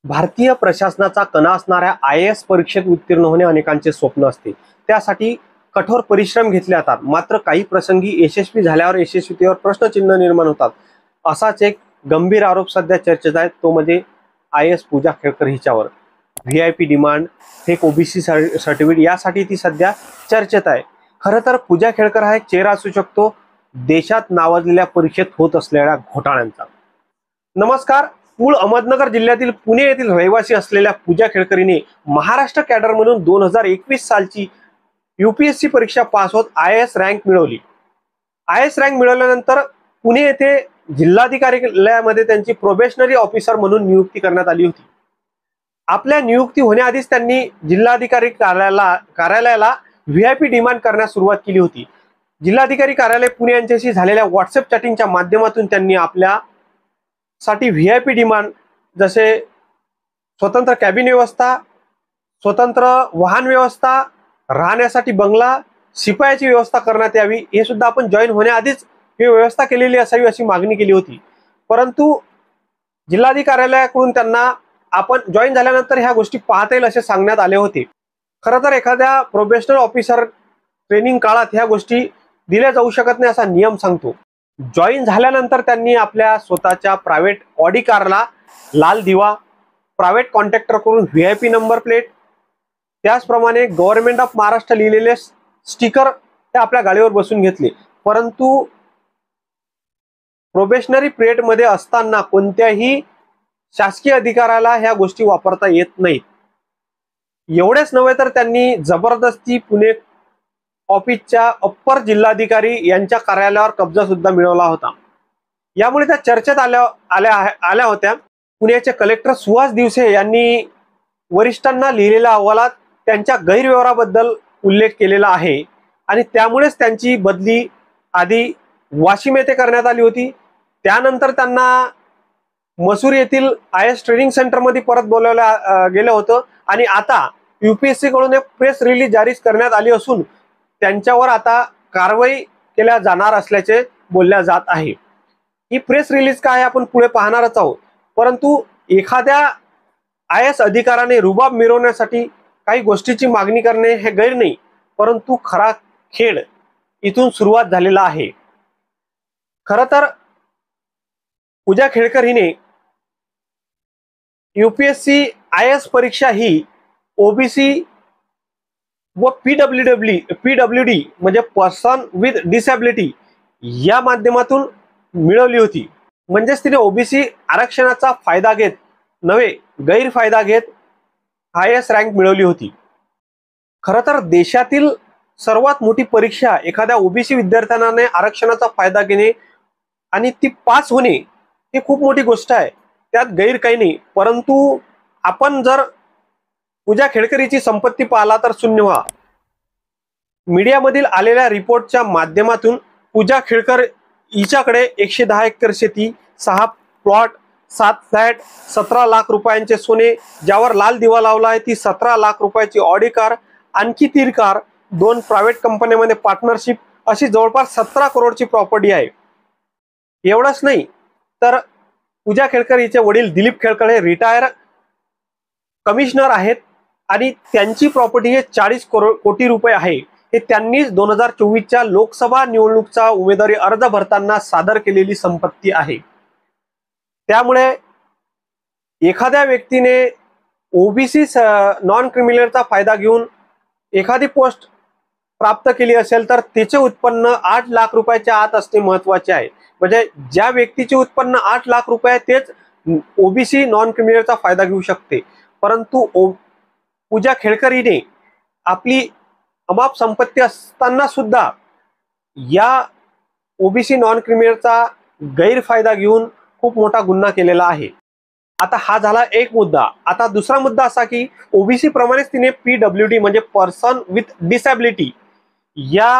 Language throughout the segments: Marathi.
भारतीय प्रशासनाचा कणा असणाऱ्या IAS परीक्षेत उत्तीर्ण होणे अनेकांचे स्वप्न असते। त्यासाठी कठोर परिश्रम घेतले जातात, मात्र काही प्रसंगी यशस्वी झाल्यावर यशस्वीतेवर प्रश्नचिन्ह निर्माण होतात। असाच एक गंभीर आरोप सध्या चर्चेत आहे, तो म्हणजे IAS पूजा खेळकर हिच्यावर VIP demand, fake OBC certificate यासाठी ती सध्या चर्चेत आहे। खरं तर पूजा खेळकर हा एक चेहरा असू शकतो देशात नावाजलेल्या परीक्षेत होत असलेल्या घोटाळ्यांचा। नमस्कार। मूळ अहमदनगर जिल्ह्यातील पुणे येथील रहिवासी असलेल्या पूजा खेळकरीने महाराष्ट्र कॅडर म्हणून 2021 सालची UPSC परीक्षा पास होत IAS रँक मिळवली। IAS रँक मिळवल्यानंतर पुणे येथे जिल्हाधिकार्यालयामध्ये त्यांची प्रोबेशनरी ऑफिसर म्हणून नियुक्ती करण्यात आली होती। आपल्या नियुक्ती होण्याआधीच त्यांनी जिल्हाधिकारी कार्यालयाला VIP डिमांड करण्यास सुरुवात केली होती। जिल्हाधिकारी कार्यालय पुणे यांच्याशी झालेल्या व्हॉट्सअप चॅटिंगच्या माध्यमातून त्यांनी आपल्या साठी VIP डिमांड जसे स्वतंत्र कॅबिन व्यवस्था, स्वतंत्र वाहन व्यवस्था, राहण्यासाठी बंगला, शिपायाची व्यवस्था करण्यात यावी हे सुद्धा आपण जॉईन होण्याआधीच ही व्यवस्था केलेली असावी अशी मागणी केली होती। परंतु जिल्हाधिकारी कार्यालयाकडून त्यांना आपण जॉईन झाल्यानंतर ह्या गोष्टी पाहता येईल असे सांगण्यात आले होते। खरं तर एखाद्या प्रोबेशनल ऑफिसर ट्रेनिंग काळात ह्या गोष्टी दिल्या जाऊ शकत नाही असा नियम सांगतो। जॉईन झाल्यानंतर त्यांनी आपल्या स्वतःच्या प्रायव्हेट ऑडी कारला लाल दिवा, प्रायव्हेट कॉन्ट्रॅक्टर कडून VIP नंबर प्लेट, त्याचप्रमाणे गव्हर्नमेंट ऑफ महाराष्ट्र लिहिलेले स्टिकर ते आपल्या गाडीवर बसून घेतले। परंतु प्रोबेशनरी पिरियड मध्ये असताना कोणत्याही शासकीय अधिकाऱ्याला ह्या गोष्टी वापरता येत नाहीत। एवढेच नव्हे तर त्यांनी जबरदस्ती पुणे ऑफिसच्या अप्पर जिल्हाधिकारी यांच्या कार्यालयावर कब्जा सुद्धा मिळवला होता। यामुळे त्या चर्चेत आल्या होत्या। पुण्याचे कलेक्टर सुहास दिवसे यांनी वरिष्ठांना लिहिलेल्या अहवालात त्यांच्या गैरव्यवहाराबद्दल उल्लेख केलेला आहे आणि त्यामुळेच त्यांची बदली आधी वाशिम येथे करण्यात आली होती। त्यानंतर त्यांना मसूर येथील IAS ट्रेनिंग सेंटर मध्ये परत बोलावलं गेलं होतं आणि आता UPSC कडून एक प्रेस रिलीज जारी करण्यात आली असून त्यांच्यावर आता कारवाई केल्या जाणार असल्याचे बोलल्या जात आहे। ही प्रेस रिलीज काय आपण पुढे पाहणारच आहोत। परंतु एखाद्या IAS अधिकाऱ्याने रुबाब मिरवण्यासाठी काही गोष्टीची मागणी करणे हे गैर नाही, परंतु खरा खेळ इथून सुरुवात झालेला आहे। खरं तर पूजा खेळकर हिने UPSC IAS परीक्षा ही OBC व PWD म्हणजे पर्सन विथ डिसॅबिलिटी या माध्यमातून मिळवली होती। म्हणजेच तिने OBC आरक्षणाचा फायदा घेत नव्हे गैरफायदा घेत IAS रँक मिळवली होती। खरं तर देशातील सर्वात मोठी परीक्षा एखाद्या OBC विद्यार्थ्याने आरक्षणाचा फायदा घेणे आणि ती पास होणे ही खूप मोठी गोष्ट आहे, त्यात गैर काही नाही। परंतु आपण जर पूजा खेळकरीची संपत्ती पाहिला तर शून्य व्हा। मीडियामधील आलेल्या रिपोर्टच्या माध्यमातून पूजा खेळकर हिच्याकडे 110 एकर शेती, 6 प्लॉट, 7 फ्लॅट, 17 लाख रुपयांचे सोने, ज्यावर लाल दिवा लावला आहे, ती 17 लाख रुपयाची ऑडी कार, आणखी 3 कार, 2 प्रायव्हेट कंपन्यांमध्ये पार्टनरशिप, अशी जवळपास 17 करोडची प्रॉपर्टी आहे। एवढंच नाही तर पूजा खेळकर हिचे वडील दिलीप खेळकर हे रिटायर कमिशनर आहेत आणि त्यांची प्रॉपर्टी हे 40 कोटी रुपये आहे। हे त्यांनीच 2024च्या लोकसभा निवडणुकीचा उमेदवारी अर्ज भरताना सादर केलेली संपत्ती आहे। त्यामुळे एखाद्या व्यक्तीने OBC नॉन क्रिमिनलचा फायदा घेऊन एखादी पोस्ट प्राप्त केली असेल तर तिचे उत्पन्न 8 लाख रुपयाच्या आत असणे महत्त्वाचे आहे। म्हणजे ज्या व्यक्तीचे उत्पन्न 8 लाख रुपये तेच OBC नॉन क्रिमिनलचा फायदा घेऊ शकते। परंतु पूजा खेळकर हिने आपली अमाप संपत्ती असताना सुद्धा या OBC नॉन क्रिमिनलचा गैरफायदा घेऊन खूप मोठा गुन्हा केलेला आहे। आता हा झाला एक मुद्दा। आता दुसरा मुद्दा असा की OBC प्रमाणेच तिने PWD म्हणजे पर्सन विथ डिसॅबिलिटी या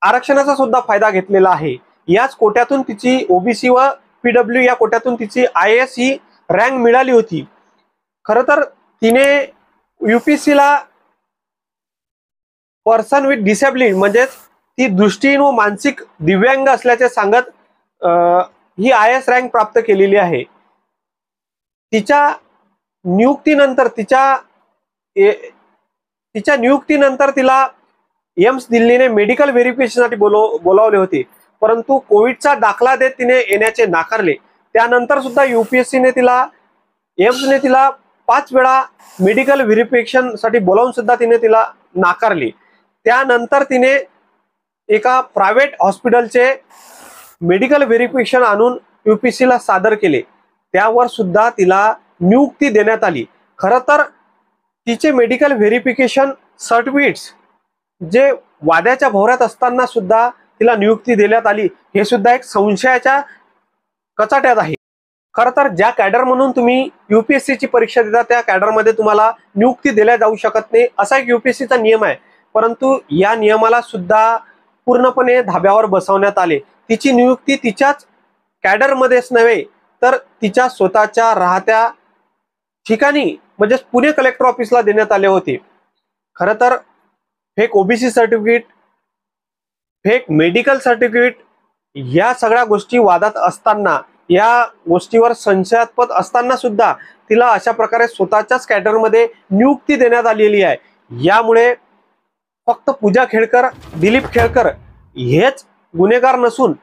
आरक्षणाचा सुद्धा फायदा घेतलेला आहे। याच कोट्यातून तिची OBC व PW या कोट्यातून तिची IAS ही रँक मिळाली होती। खरं तर तिने UPSC ला पर्सन विथ डिसॅबिलिटी म्हणजे ती दृष्टीहीन व मानसिक दिव्यांग असल्याचे सांगत ही IAS रँक प्राप्त केलेली आहे। तिच्या नियुक्तीनंतर तिच्या नियुक्तीनंतर तिला एम्स दिल्लीने मेडिकल व्हेरिफिकेशनसाठी बोलावले होते, परंतु कोविडचा दाखला देत तिने येण्याचे नाकारले. त्यानंतर सुद्धा एमने तिला 5 वेळा मेडिकल व्हेरिफिकेशनसाठी बोलावून सुद्धा तिला नाकारले. त्यानंतर तिने एका प्रायव्हेट हॉस्पिटलचे मेडिकल व्हेरिफिकेशन आणून यूपीएससीला सादर केले. त्यावर सुद्धा तिला नियुक्ती देण्यात आली. खरं तर तिचे मेडिकल व्हेरिफिकेशन सर्टिफिकेट्स जे वाद्याच्या भोवऱ्यात असताना सुद्धा तिला नियुक्ती देण्यात आली, हे सुद्धा एक संशयाच्या कचाट्यात आहे. खरं तर ज्या कॅडर म्हणून तुम्ही यूपीएससीची परीक्षा देता त्या कॅडरमध्ये तुम्हाला नियुक्ती दिल्या जाऊ शकत नाही, असा एक यूपीएससीचा नियम आहे. परंतु या नियमाला सुद्धा पूर्णपणे धाब्यावर बसवण्यात आले. तिची नियुक्ती तिच्याच कॅडरमध्येच नव्हे तर तिच्या स्वतःच्या राहत्या ठिकाणी म्हणजे पुणे कलेक्टर ऑफिसला देण्यात आले होते. खरं तर fake OBC certificate, fake medical certificate या सगळ्या गोष्टी वादात असताना, या गोष्टीवर संशयास्पद असताना सुद्धा तिला अशा प्रकारे स्वतःच्याच कॅडरमध्ये नियुक्ती देण्यात आलेली आहे. यामुळे फक्त पूजा खेडकर, दिलीप खेळकर हेच गुन्हेगार नसून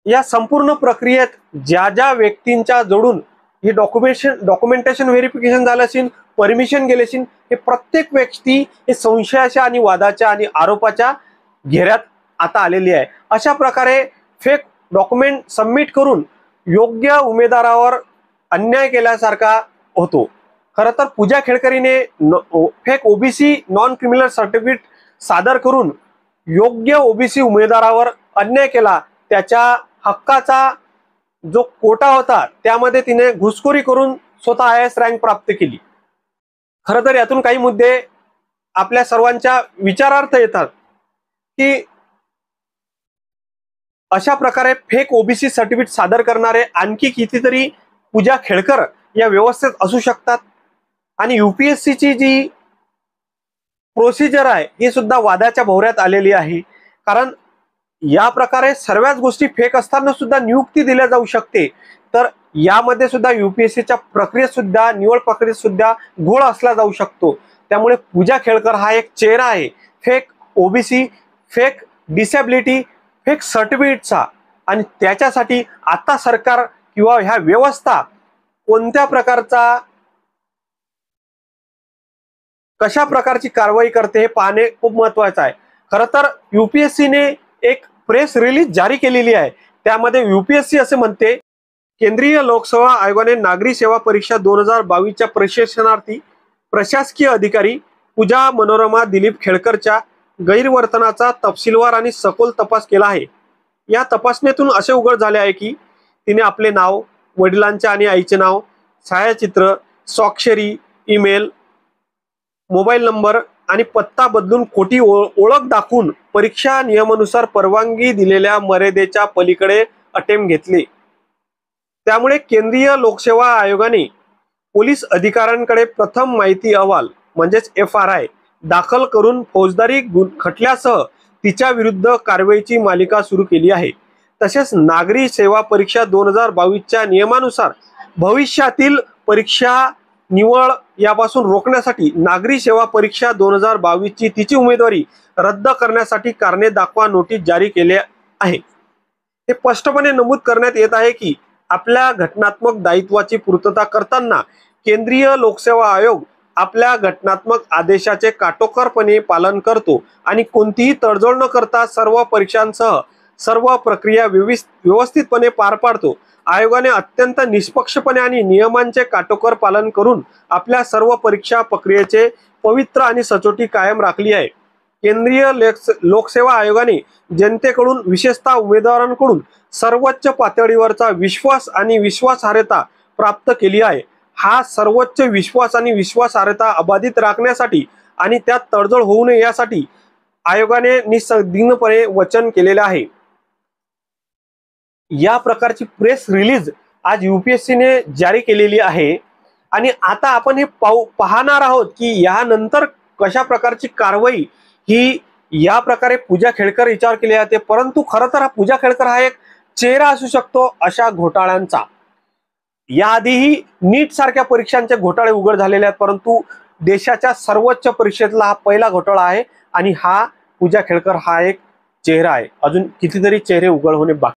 या संपूर्ण प्रक्रियेत ज्या ज्या व्यक्तींच्या जोडून हे डॉक्युमेंटेशन व्हेरिफिकेशन झालं असेल, परमिशन गेले असेल, हे प्रत्येक व्यक्ती हे संशयाच्या आणि वादाच्या आणि आरोपाच्या घेऱ्यात आता आलेली आहे. अशा प्रकारे फेक डॉक्युमेंट सबमिट करून योग्य उमेदवारावर अन्याय केल्यासारखा होतो. खरं तर पूजा खेडकरीने fake OBC non criminal certificate सादर करून योग्य ओबीसी उमेदवारावर अन्याय केला. त्याच्या हक्काचा जो कोटा होता त्यामध्ये तिने घुसखोरी करून स्वतः IAS रँक प्राप्त केली. खरं तर यातून काही मुद्दे आपल्या सर्वांच्या विचारार्थ येतात की अशा प्रकारे फेक ओबीसी सर्टिफिकेट सादर करणारे आणखी कितीतरी पूजा खेडकर या व्यवस्थेत असू शकतात. आणि यूपीएससीची जी प्रोसिजर आहे ही सुद्धा वादाच्या भोवऱ्यात आलेली आहे. कारण या प्रकारे सर्वच गोष्टी फेक असताना सुद्धा नियुक्ती दिल्या जाऊ शकते. तर यामध्ये सुद्धा यूपीएससीच्या प्रक्रियेत सुद्धा, निवड प्रक्रियेत सुद्धा घोळ असला जाऊ शकतो. त्यामुळे पूजा खेडकर हा एक चेहरा आहे fake OBC, fake disability, fake सर्टिफिकेटचा. आणि त्याच्यासाठी आता सरकार किंवा ह्या व्यवस्था कोणत्या प्रकारचा, कशा प्रकारची कारवाई करते हे पाहणे खूप महत्त्वाचं आहे. खरं तर यूपीएससीने एक प्रेस रिलीज जारी केलेली आहे. त्यामध्ये यूपीएससी असे म्हणते, केंद्रीय लोकसेवा आयोगाने नागरी सेवा परीक्षा 2022च्या प्रशिक्षणार्थी प्रशासकीय अधिकारी पूजा मनोरमा दिलीप खेळकरच्या गैरवर्तनाचा तपशीलवार आणि सखोल तपास केला आहे. या तपासणीतून असे उघड झाले आहे की तिने आपले नाव, वडिलांचे आणि आईचे नाव, छायाचित्र, स्वाक्षरी, ईमेल, मोबाईल नंबर आणि पत्ता बदलून खोटी ओळख दाखवून परीक्षा नियमानुसार परवानगी दिलेल्या मर्यादेच्या पलीकडे अटेम्प्ट घेतले. त्यामुळे केंद्रीय लोकसेवा आयोगाने पोलीस अधिकाऱ्यांकडे प्रथम माहिती अहवाल म्हणजेच FRI दाखल करून फौजदारी खटल्यासह तिच्या विरुद्ध कारवाईची मालिका सुरू केली आहे. तसेच नागरी सेवा परीक्षा 2022च्या नियमानुसार भविष्यातील परीक्षा निवड यापासून रोखण्यासाठी नागरी सेवा परीक्षा 2022ची तिची उमेदवारी रद्द करण्यासाठी कारणे दाखवा नोटीस जारी केले आहे. हे स्पष्टपणे नमूद करण्यात येत आहे की आपल्या घटनात्मक दायित्वाची पूर्तता करताना केंद्रीय लोकसेवा आयोग आपल्या घटनात्मक आदेशाचे काटेकोरपणे पालन करतो आणि कोणतीही तडजोड न करता सर्व परीक्षांसह सर्व प्रक्रिया व्यवस्थितपणे पार पाडतो. आयोगाने अत्यंत निष्पक्षपणे आणि नियमांचे काटेकोर पालन करून आपल्या सर्व परीक्षा प्रक्रियेचे पवित्र आणि सचोटी कायम राखली आहे. केंद्रीय लोकसेवा आयोगाने जनतेकडून विशेषतः उमेदवारांकडून सर्वोच्च पातळीवरचा विश्वास आणि विश्वासार्हता प्राप्त केली आहे. हा सर्वोच्च विश्वास आणि विश्वासार्हता अबाधित राखण्यासाठी आणि त्यात तडजोड होऊ नये यासाठी आयोगाने निसंदिग्धपणे वचन केलेले आहे. या प्रकारची प्रेस रिलीज आज यूपीएससीने जारी केलेली आहे. आणि आता आपण हे पाहणार आहोत की यानंतर कशा प्रकारची कारवाई ही या प्रकारे पूजा खेडकर विचार केली जाते. परंतु खरं तर हा पूजा खेडकर हा एक चेहरा असू शकतो अशा घोटाळ्यांचा. याआधीही नीट सारख्या परीक्षांचे घोटाळे उघड झालेले आहेत, परंतु देशाच्या सर्वोच्च परीक्षेतला हा पहिला घोटाळा आहे आणि हा पूजा खेळकर हा एक चेहरा आहे. अजून कितीतरी चेहरे उघड होणे बाकी